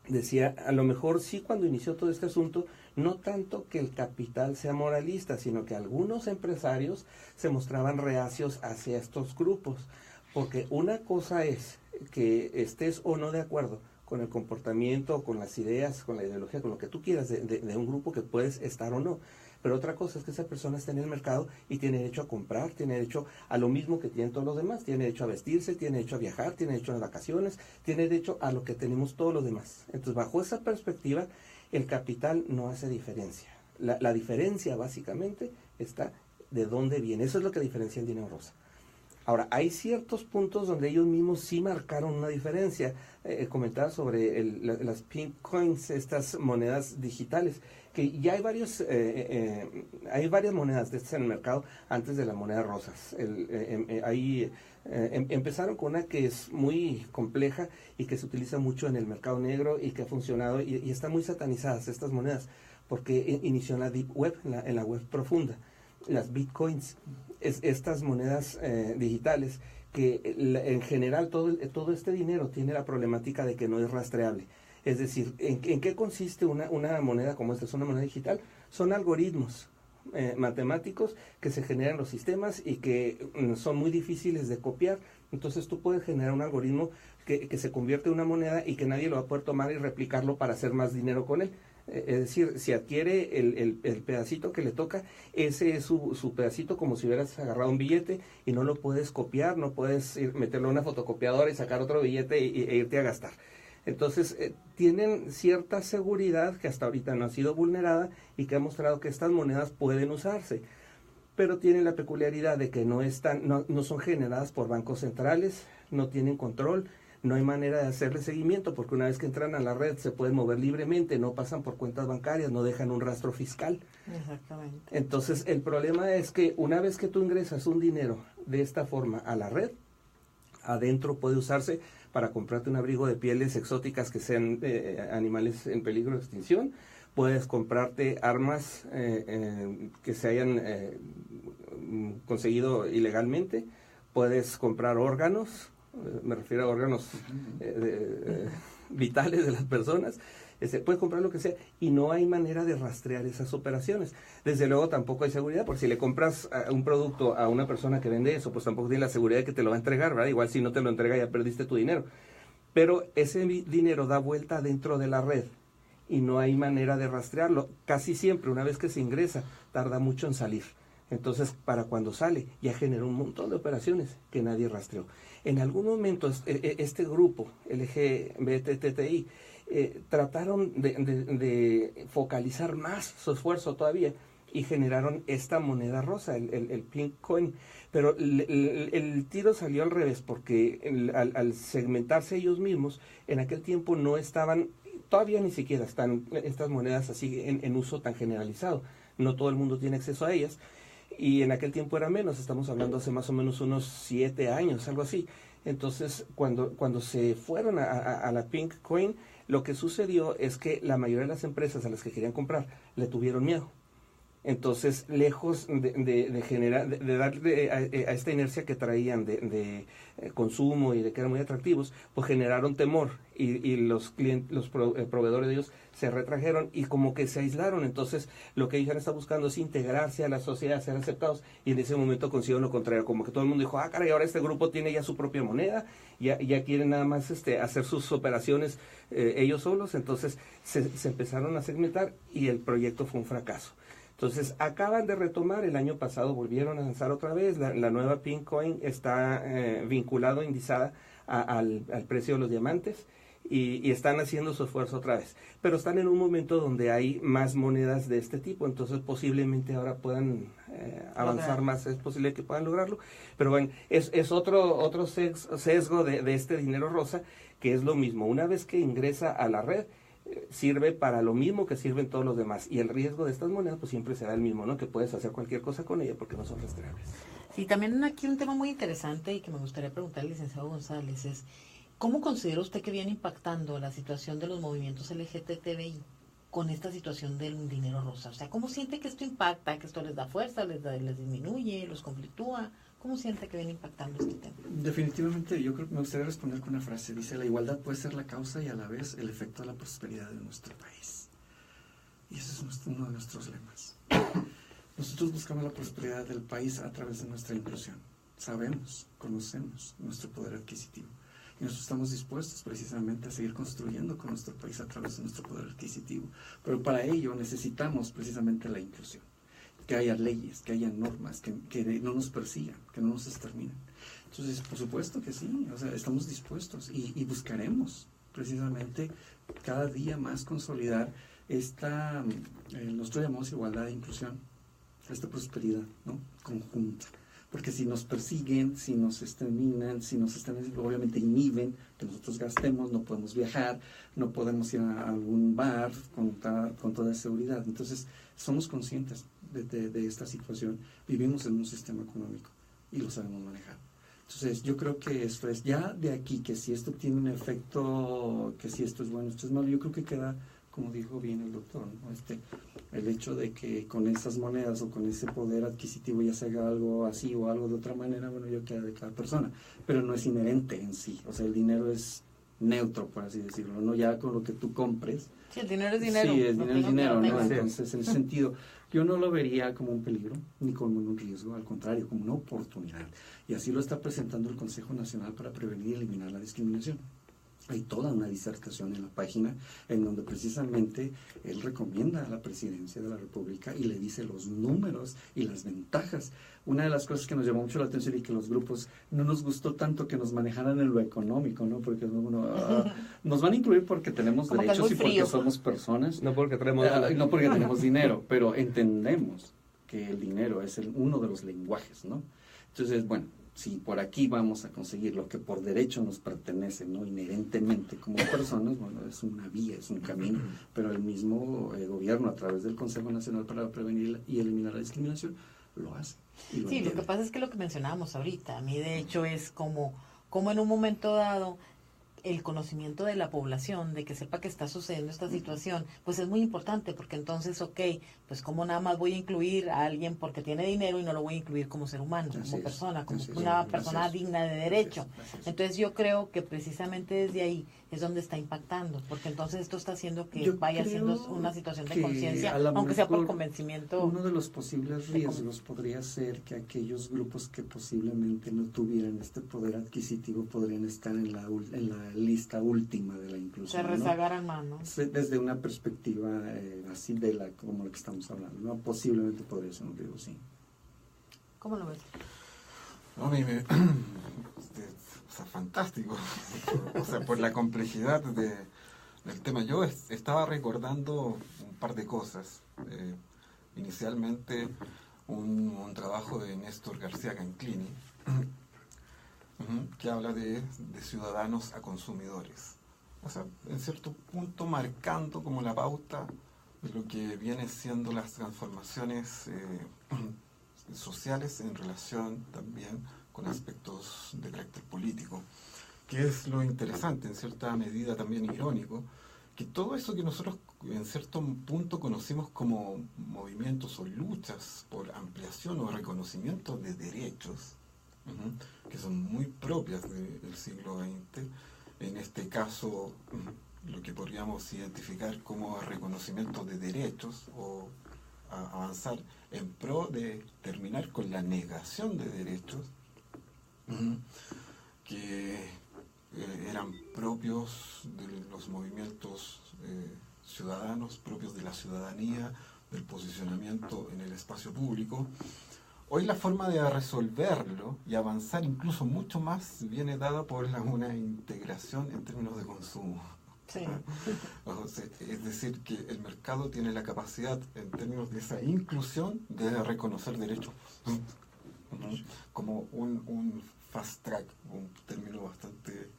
decía, a lo mejor sí cuando inició todo este asunto, no tanto que el capital sea moralista, sino que algunos empresarios se mostraban reacios hacia estos grupos, porque una cosa es que estés o no de acuerdo con el comportamiento, con las ideas, con la ideología, con lo que tú quieras de un grupo que puedes estar o no, pero otra cosa es que esa persona está en el mercado y tiene derecho a comprar, tiene derecho a lo mismo que tienen todos los demás, tiene derecho a vestirse, tiene derecho a viajar, tiene derecho a las vacaciones, tiene derecho a lo que tenemos todos los demás. Entonces, bajo esa perspectiva, el capital no hace diferencia. La diferencia, básicamente, está de dónde viene. Eso es lo que diferencia el dinero rosa. Ahora, hay ciertos puntos donde ellos mismos sí marcaron una diferencia. Comentaba sobre las pink coins, estas monedas digitales, que ya hay varias monedas de estas en el mercado antes de las monedas rosas. Empezaron con una que es muy compleja y que se utiliza mucho en el mercado negro y que ha funcionado y están muy satanizadas estas monedas porque inició en la deep web, en la web profunda. Las bitcoins, estas monedas digitales que en general todo este dinero tiene la problemática de que no es rastreable. Es decir, ¿en qué consiste una moneda como esta? ¿Es una moneda digital? Son algoritmos matemáticos que se generan los sistemas y que son muy difíciles de copiar. Entonces tú puedes generar un algoritmo que se convierte en una moneda y que nadie lo va a poder tomar y replicarlo para hacer más dinero con él. Es decir, si adquiere el pedacito que le toca, ese es su pedacito, como si hubieras agarrado un billete y no lo puedes copiar, no puedes meterlo en una fotocopiadora y sacar otro billete e irte a gastar. Entonces, tienen cierta seguridad que hasta ahorita no ha sido vulnerada y que ha mostrado que estas monedas pueden usarse, pero tienen la peculiaridad de que no son generadas por bancos centrales, no tienen control, no hay manera de hacerle seguimiento, porque una vez que entran a la red se pueden mover libremente, no pasan por cuentas bancarias, no dejan un rastro fiscal.
Exactamente.
Entonces, el problema es que una vez que tú ingresas un dinero de esta forma a la red, adentro puede usarse para comprarte un abrigo de pieles exóticas que sean animales en peligro de extinción. Puedes comprarte armas que se hayan conseguido ilegalmente. Puedes comprar órganos, me refiero a órganos vitales de las personas. Puedes comprar lo que sea y no hay manera de rastrear esas operaciones. Desde luego tampoco hay seguridad, porque si le compras un producto a una persona que vende eso, pues tampoco tiene la seguridad de que te lo va a entregar, ¿verdad? Igual si no te lo entrega ya perdiste tu dinero. Pero ese dinero da vuelta dentro de la red y no hay manera de rastrearlo. Casi siempre, una vez que se ingresa, tarda mucho en salir. Entonces, para cuando sale, ya generó un montón de operaciones que nadie rastreó. En algún momento, este grupo, LGBTTI, trataron de focalizar más su esfuerzo todavía y generaron esta moneda rosa, el Pink Coin. Pero el tiro salió al revés, porque al segmentarse ellos mismos, en aquel tiempo no estaban, todavía ni siquiera están estas monedas así en uso tan generalizado. No todo el mundo tiene acceso a ellas. Y en aquel tiempo era menos, estamos hablando hace más o menos unos 7 años, algo así. Entonces, cuando se fueron a la Pink Coin, lo que sucedió es que la mayoría de las empresas a las que querían comprar le tuvieron miedo. Entonces, lejos de generar, de darle a esta inercia que traían de consumo y de que eran muy atractivos, pues generaron temor y los proveedores de ellos se retrajeron y como que se aislaron. Entonces, lo que ellos han estado buscando es integrarse a la sociedad, ser aceptados, y en ese momento consiguieron lo contrario, como que todo el mundo dijo, caray, ahora este grupo tiene ya su propia moneda, ya quieren nada más hacer sus operaciones ellos solos. Entonces, se empezaron a segmentar y el proyecto fue un fracaso. Entonces, acaban de retomar, el año pasado volvieron a lanzar otra vez, la nueva Pink Coin está vinculado, indizada al precio de los diamantes y están haciendo su esfuerzo otra vez. Pero están en un momento donde hay más monedas de este tipo, entonces posiblemente ahora puedan avanzar más, es posible que puedan lograrlo. Pero bueno, es otro sesgo de este dinero rosa, que es lo mismo, una vez que ingresa a la red, sirve para lo mismo que sirven todos los demás, y el riesgo de estas monedas pues siempre será el mismo, ¿no? Que puedes hacer cualquier cosa con ella porque no son rastreables.
Sí, también aquí un tema muy interesante y que me gustaría preguntar al licenciado González es, ¿cómo considera usted que viene impactando la situación de los movimientos LGTBI con esta situación del dinero rosa? O sea, ¿cómo siente que esto impacta, que esto les da fuerza, les disminuye, los conflictúa? ¿Cómo siente que viene impactando este tema?
Definitivamente, yo creo que me gustaría responder con una frase. Dice, la igualdad puede ser la causa y a la vez el efecto de la prosperidad de nuestro país. Y ese es uno de nuestros lemas. Nosotros buscamos la prosperidad del país a través de nuestra inclusión. Sabemos, conocemos nuestro poder adquisitivo. Y nosotros estamos dispuestos precisamente a seguir construyendo con nuestro país a través de nuestro poder adquisitivo. Pero para ello necesitamos precisamente la inclusión. Que haya leyes, que haya normas, que no nos persigan, que no nos exterminen. Entonces, por supuesto que sí, o sea, estamos dispuestos y buscaremos precisamente cada día más consolidar esta, nosotros llamamos igualdad e inclusión, esta prosperidad, ¿no?, conjunta. Porque si nos persiguen, si nos exterminan, si nos obviamente inhiben que nosotros gastemos, no podemos viajar, no podemos ir a algún bar con toda seguridad. Entonces, somos conscientes de esta situación, vivimos en un sistema económico y lo sabemos manejar. Entonces, yo creo que esto es, ya de aquí, que si esto tiene un efecto, que si esto es bueno, esto es malo, yo creo que queda, como dijo bien el doctor, ¿no? El hecho de que con esas monedas o con ese poder adquisitivo ya se haga algo así o algo de otra manera, bueno, ya queda de cada persona, pero no es inherente en sí, o sea, el dinero es neutro, por así decirlo, ¿no? Ya con lo que tú compres.
Sí, el dinero es dinero.
Sí, el dinero es dinero, ¿no?
Tenga.
Entonces, en ese sentido,
Yo no lo vería como un peligro ni como un riesgo, al contrario, como una oportunidad. Y así lo está presentando el Consejo Nacional para Prevenir y Eliminar la Discriminación. Hay toda una disertación en la página en donde precisamente él recomienda a la presidencia de la República y le dice los números y las ventajas. Una de las cosas que nos llamó mucho la atención y que los grupos no nos gustó tanto que nos manejaran en lo económico, ¿no? Porque nos van a incluir porque tenemos
como
derechos y porque
frío.
somos personas.
No porque tenemos
no porque tenemos dinero, pero entendemos que el dinero es uno de los lenguajes, ¿no? Entonces, bueno, si por aquí vamos a conseguir lo que por derecho nos pertenece, ¿no? Inherentemente como personas, bueno, es una vía, es un camino, pero el mismo gobierno a través del Consejo Nacional para Prevenir y Eliminar la Discriminación lo hace. Y lo
Sí,
entiende.
lo que pasa es que lo que mencionábamos ahorita, a mí de hecho es como en un momento dado el conocimiento de la población, de que sepa que está sucediendo esta situación, pues es muy importante, porque entonces, pues como nada más voy a incluir a alguien porque tiene dinero y no lo voy a incluir como ser humano,
Así
como
es,
persona, como
así es.
una
Así
persona
es.
digna de derecho.
Así es.
Entonces yo creo que precisamente desde ahí es donde está impactando, porque entonces esto está haciendo que
Yo
vaya
creo
siendo una situación de
que
conciencia,
a lo
aunque sea por
mejor
convencimiento.
Uno de los posibles riesgos podría ser que aquellos grupos que posiblemente no tuvieran este poder adquisitivo podrían estar en la lista última de la inclusión,
Se
¿no?
rezagaran más, ¿no?
Desde una perspectiva así como la que estamos hablando, ¿no? Posiblemente podría ser un riesgo, sí.
¿Cómo lo ves?
No, a mí o sea, fantástico. O sea, por la complejidad del tema. Yo estaba recordando un par de cosas. Inicialmente, un trabajo de Néstor García Canclini, que habla de ciudadanos a consumidores. O sea, en cierto punto marcando como la pauta de lo que viene siendo las transformaciones sociales en relación también con aspectos de carácter político, que es lo interesante, en cierta medida también irónico, que todo eso que nosotros en cierto punto conocimos como movimientos o luchas por ampliación o reconocimiento de derechos, que son muy propias del siglo XX, en este caso lo que podríamos identificar como reconocimiento de derechos o avanzar en pro de terminar con la negación de derechos que eran propios de los movimientos ciudadanos, propios de la ciudadanía, del posicionamiento en el espacio público. Hoy la forma de resolverlo y avanzar incluso mucho más viene dada por una integración en términos de consumo.
Sí.
O sea, es decir, que el mercado tiene la capacidad, en términos de esa inclusión, de reconocer derechos. Como un fast track, un término bastante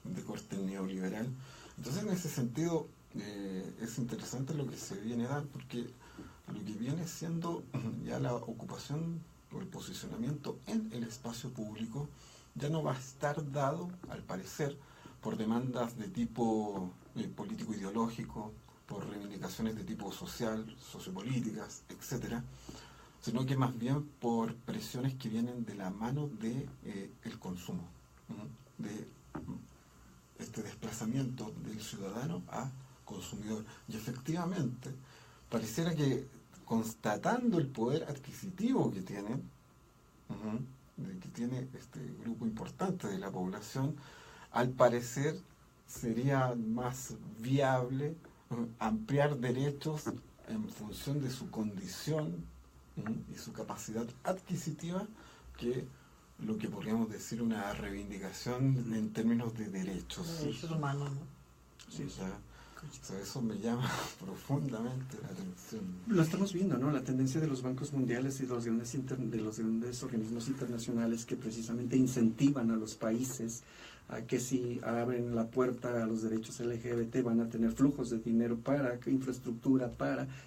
de corte neoliberal. Entonces, en ese sentido, es interesante lo que se viene a dar, porque lo que viene siendo ya la ocupación o el posicionamiento en el espacio público ya no va a estar dado, al parecer, por demandas de tipo político-ideológico, por reivindicaciones de tipo social, sociopolíticas, etcétera, sino que más bien por presiones que vienen de la mano de el consumo, de este desplazamiento del ciudadano a consumidor. Y efectivamente, pareciera que constatando el poder adquisitivo que tiene este grupo importante de la población, al parecer sería más viable ampliar derechos en función de su condición y su capacidad adquisitiva que lo que podríamos decir una reivindicación en términos de derechos.
Derechos humanos, ¿no?
Sí, o sea, eso me llama profundamente la atención.
Lo estamos viendo, ¿no? La tendencia de los bancos mundiales y de los grandes organismos internacionales que precisamente incentivan a los países a que si abren la puerta a los derechos LGBT van a tener flujos de dinero para infraestructura,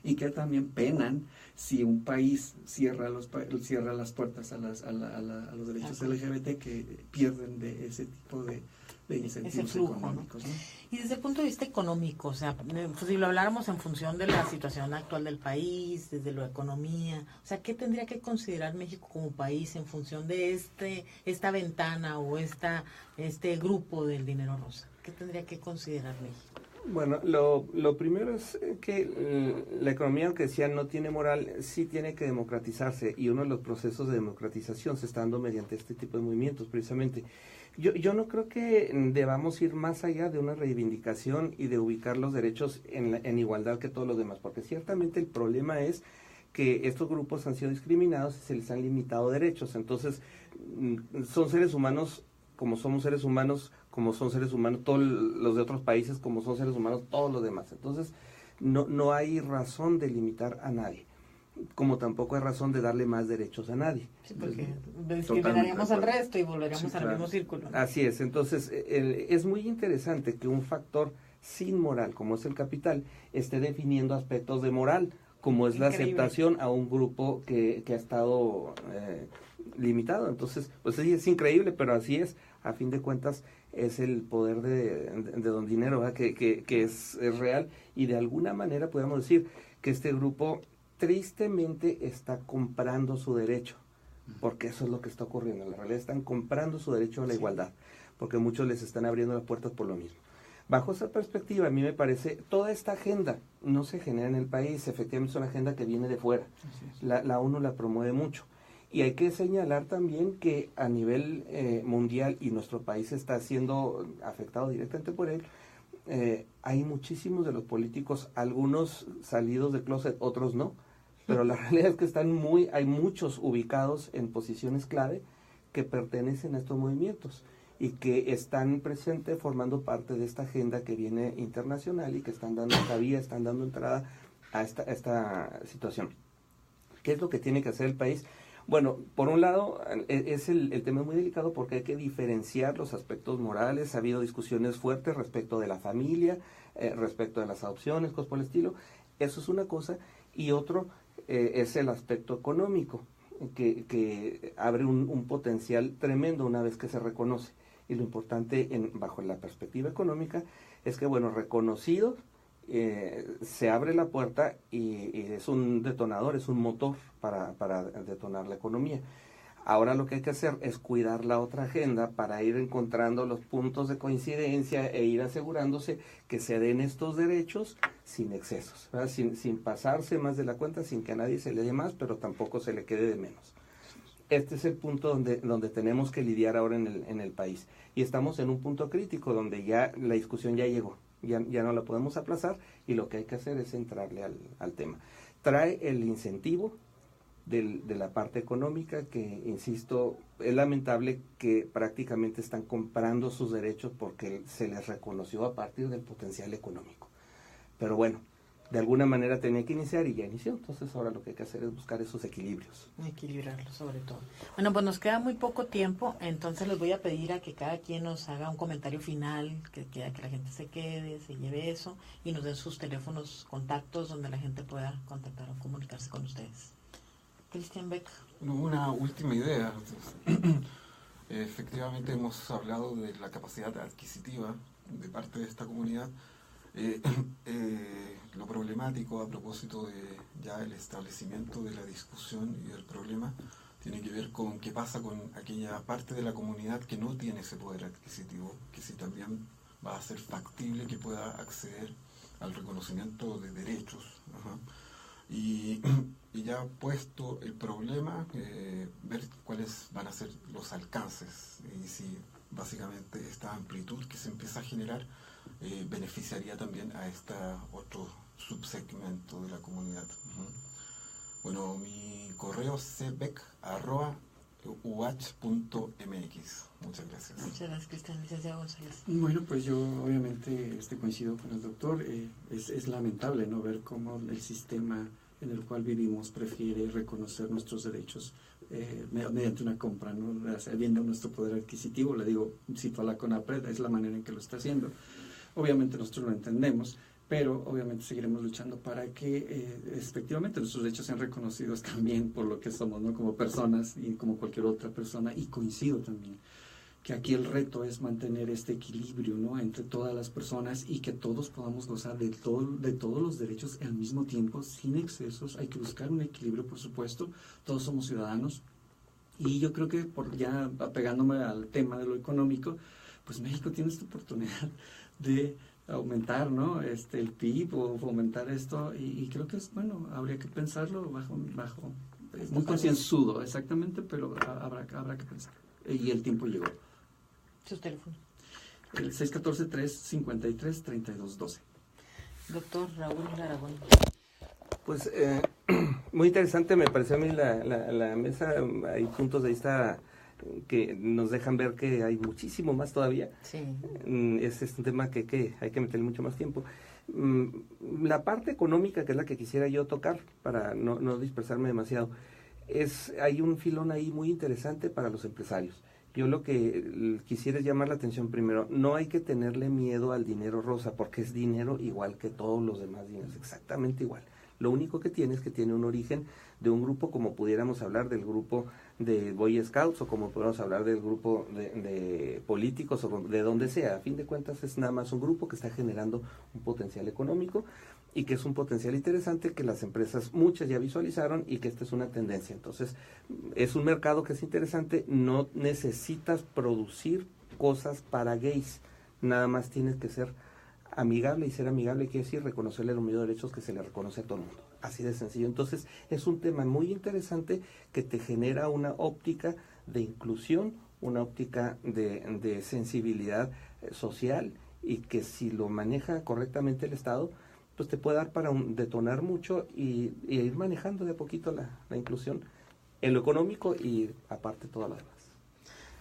y que también penan si un país cierra las puertas a los derechos LGBT, que pierden de ese tipo de incentivos
flujo,
económicos, ¿no?
Y desde el punto de vista económico, o sea, pues si lo habláramos en función de la situación actual del país, desde la economía, o sea, ¿qué tendría que considerar México como país en función de esta ventana o este grupo del dinero rosa? ¿Qué tendría que considerar México?
Bueno, lo primero es que la economía, aunque decía no tiene moral, sí tiene que democratizarse, y uno de los procesos de democratización se está dando mediante este tipo de movimientos, precisamente. Yo no creo que debamos ir más allá de una reivindicación y de ubicar los derechos en igualdad que todos los demás, porque ciertamente el problema es que estos grupos han sido discriminados y se les han limitado derechos. Entonces, son seres humanos como somos seres humanos, como son seres humanos todos los de otros países, como son seres humanos todos los demás. Entonces, no hay razón de limitar a nadie, como tampoco hay razón de darle más derechos a nadie.
Sí, porque discriminaríamos al resto y volveríamos al mismo círculo, ¿no?
Así es. Entonces, es muy interesante que un factor sin moral, como es el capital, esté definiendo aspectos de moral, como es la aceptación a un grupo que ha estado limitado. Entonces, pues sí, es increíble, pero así es. A fin de cuentas, es el poder de don dinero, ¿verdad? que es real, y de alguna manera podemos decir que este grupo tristemente está comprando su derecho, porque eso es lo que está ocurriendo. En la realidad están comprando su derecho a la igualdad, porque muchos les están abriendo las puertas por lo mismo. Bajo esa perspectiva, a mí me parece, toda esta agenda no se genera en el país, efectivamente es una agenda que viene de fuera. La ONU la promueve mucho. Y hay que señalar también que a nivel mundial, y nuestro país está siendo afectado directamente por él, hay muchísimos de los políticos, algunos salidos de closet, otros no, pero la realidad es que hay muchos ubicados en posiciones clave que pertenecen a estos movimientos y que están presentes formando parte de esta agenda que viene internacional y que están dando cabida, están dando entrada a esta situación. ¿Qué es lo que tiene que hacer el país? Bueno, por un lado, el tema es muy delicado porque hay que diferenciar los aspectos morales. Ha habido discusiones fuertes respecto de la familia, respecto de las adopciones, cosas por el estilo. Eso es una cosa. Y otro es el aspecto económico, que abre un potencial tremendo una vez que se reconoce. Y lo importante bajo la perspectiva económica es que, bueno, reconocido, se abre la puerta y es un detonador, es un motor para detonar la economía. Ahora lo que hay que hacer es cuidar la otra agenda para ir encontrando los puntos de coincidencia e ir asegurándose que se den estos derechos sin excesos, ¿verdad? Sin pasarse más de la cuenta, sin que a nadie se le dé más, pero tampoco se le quede de menos. Este es el punto donde tenemos que lidiar ahora en el país. Y estamos en un punto crítico donde ya la discusión ya llegó. Ya no la podemos aplazar y lo que hay que hacer es entrarle al tema. Trae el incentivo de la parte económica que, insisto, es lamentable que prácticamente están comprando sus derechos porque se les reconoció a partir del potencial económico. Pero bueno, de alguna manera tenía que iniciar y ya inició, entonces ahora lo que hay que hacer es buscar esos equilibrios.
Equilibrarlos sobre todo. Bueno, pues nos queda muy poco tiempo, entonces les voy a pedir a que cada quien nos haga un comentario final, que la gente se quede, se lleve eso y nos den sus teléfonos, contactos donde la gente pueda contactar o comunicarse con ustedes. Cristian Beck.
Una última idea. Efectivamente hemos hablado de la capacidad adquisitiva de parte de esta comunidad. Lo problemático a propósito de ya el establecimiento de la discusión y del problema tiene que ver con qué pasa con aquella parte de la comunidad que no tiene ese poder adquisitivo, que si también va a ser factible que pueda acceder al reconocimiento de derechos. Y ya puesto el problema, ver cuáles van a ser los alcances y si básicamente esta amplitud que se empieza a generar beneficiaría también a este otro subsegmento de la comunidad. Bueno, mi correo es cbec@uach.mx. Muchas gracias.
Muchas gracias, Cristian. Licenciado González.
Bueno, pues yo obviamente coincido con el doctor. Es lamentable no ver cómo el sistema en el cual vivimos prefiere reconocer nuestros derechos mediante una compra, ¿no? Viendo nuestro poder adquisitivo. Le digo, cito a la CONAPRED, es la manera en que lo está haciendo. Obviamente nosotros lo entendemos, pero obviamente seguiremos luchando para que efectivamente nuestros derechos sean reconocidos también por lo que somos, ¿no? Como personas y como cualquier otra persona. Y coincido también que aquí el reto es mantener este equilibrio, ¿no? Entre todas las personas y que todos podamos gozar de todos los derechos al mismo tiempo, sin excesos. Hay que buscar un equilibrio, por supuesto. Todos somos ciudadanos. Y yo creo que, ya apegándome al tema de lo económico, pues México tiene esta oportunidad de aumentar, ¿no? El PIB o fomentar esto, y creo que es bueno, habría que pensarlo bajo es muy concienzudo, exactamente, pero habrá que pensar. Y el tiempo llegó.
¿Sus teléfonos?
El 614-353-3212.
Doctor Raúl Aragón.
Pues muy interesante me pareció a mí la mesa. Hay puntos de vista que nos dejan ver que hay muchísimo más todavía.
Sí.
Es un tema que hay que meterle mucho más tiempo. La parte económica, que es la que quisiera yo tocar, para no dispersarme demasiado, hay un filón ahí muy interesante para los empresarios. Yo lo que quisiera es llamar la atención primero, no hay que tenerle miedo al dinero rosa, porque es dinero igual que todos los demás dineros, exactamente igual. Lo único que tiene es que tiene un origen de un grupo, como pudiéramos hablar del grupo de Boy Scouts, o como pudiéramos hablar del grupo de políticos, o de donde sea. A fin de cuentas es nada más un grupo que está generando un potencial económico, y que es un potencial interesante que las empresas, muchas ya visualizaron, y que esta es una tendencia. Entonces, es un mercado que es interesante. No necesitas producir cosas para gays, nada más tienes que ser amigable, y ser amigable quiere decir reconocerle los mismos derechos que se le reconoce a todo el mundo, así de sencillo. Entonces es un tema muy interesante que te genera una óptica de inclusión, una óptica de sensibilidad social, y que si lo maneja correctamente el Estado, pues te puede dar para detonar mucho y ir manejando de a poquito la inclusión en lo económico, y aparte todo lo demás.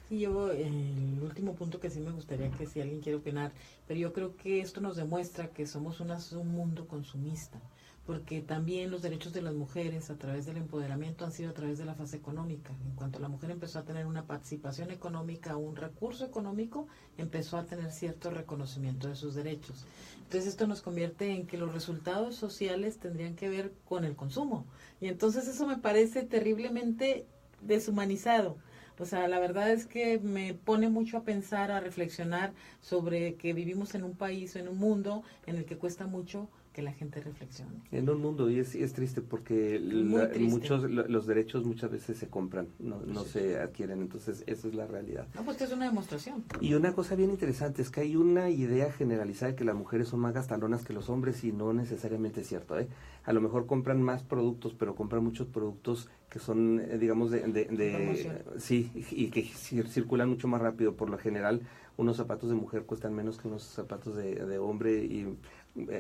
Y yo, el último punto que sí me gustaría que si alguien quiere opinar, pero yo creo que esto nos demuestra que somos un mundo consumista, porque también los derechos de las mujeres a través del empoderamiento han sido a través de la fase económica. En cuanto la mujer empezó a tener una participación económica, un recurso económico, empezó a tener cierto reconocimiento de sus derechos. Entonces esto nos convierte en que los resultados sociales tendrían que ver con el consumo, y entonces eso me parece terriblemente deshumanizado. O sea, la verdad es que me pone mucho a pensar, a reflexionar sobre que vivimos en un país o en un mundo en el que cuesta mucho que la gente reflexione.
En un mundo, y es triste porque los derechos muchas veces se compran, no se adquieren. Entonces esa es la realidad.
No, pues es una demostración.
Y una cosa bien interesante es que hay una idea generalizada de que las mujeres son más gastalonas que los hombres, y no necesariamente es cierto, ¿eh? A lo mejor compran más productos, pero compran muchos productos que son, digamos, sí, y que circulan mucho más rápido. Por lo general, unos zapatos de mujer cuestan menos que unos zapatos de hombre, y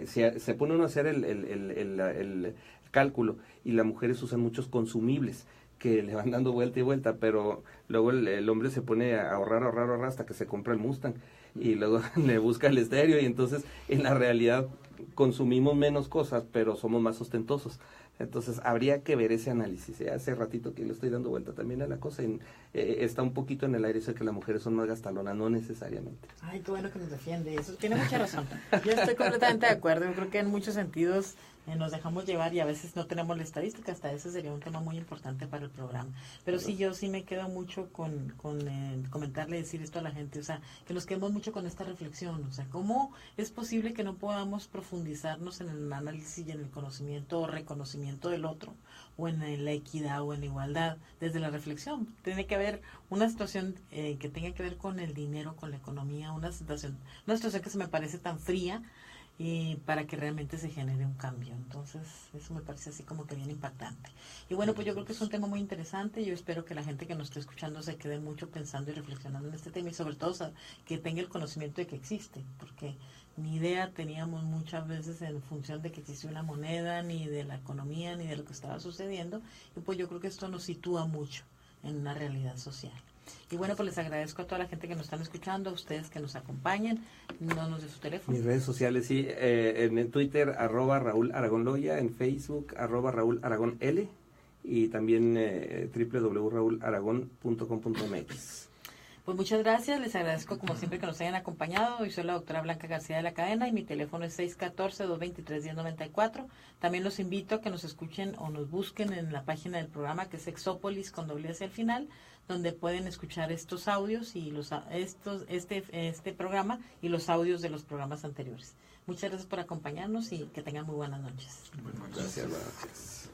se pone uno a hacer el cálculo, y las mujeres usan muchos consumibles que le van dando vuelta y vuelta, pero luego el hombre se pone a ahorrar hasta que se compra el Mustang, y luego le busca el estéreo, y entonces en la realidad consumimos menos cosas, pero somos más ostentosos. Entonces habría que ver ese análisis. Hace ratito que le estoy dando vuelta también a la cosa, está un poquito en el aire eso de que las mujeres son más gastalonas, no necesariamente.
Ay, qué bueno que nos defiende, eso tiene mucha razón. Yo estoy completamente de acuerdo, yo creo que en muchos sentidos nos dejamos llevar, y a veces no tenemos la estadística. Hasta ese sería un tema muy importante para el programa. Pero sí, yo sí me quedo mucho con comentarle, decir esto a la gente, o sea, que nos quedemos mucho con esta reflexión, o sea, ¿cómo es posible que no podamos profundizarnos en el análisis y en el conocimiento o reconocimiento del otro, o en la equidad o en la igualdad, desde la reflexión? Tiene que haber una situación que tenga que ver con el dinero, con la economía, una situación que se me parece tan fría, para que realmente se genere un cambio. Entonces eso me parece así como que bien impactante. Y bueno, pues yo creo que es un tema muy interesante. Yo espero que la gente que nos esté escuchando se quede mucho pensando y reflexionando en este tema, y sobre todo que tenga el conocimiento de que existe, porque ni idea teníamos muchas veces en función de que existía una moneda, ni de la economía, ni de lo que estaba sucediendo, y pues yo creo que esto nos sitúa mucho en una realidad social. Y bueno, pues les agradezco a toda la gente que nos están escuchando, a ustedes que nos acompañan. No nos dé su teléfono.
Mis redes sociales, sí, en Twitter, @Raúl Aragón Loya, en Facebook, @Raúl Aragón L, y también www.raularagón.com.mx.
Pues muchas gracias, les agradezco como siempre que nos hayan acompañado. Yo soy la doctora Blanca García de la Cadena, y mi teléfono es 614-223-1094. También los invito a que nos escuchen o nos busquen en la página del programa, que es Sexópolis con doble hacia el final, donde pueden escuchar estos audios y este programa y los audios de los programas anteriores. Muchas gracias por acompañarnos, y que tengan muy buenas noches.
Buenas noches.
Gracias.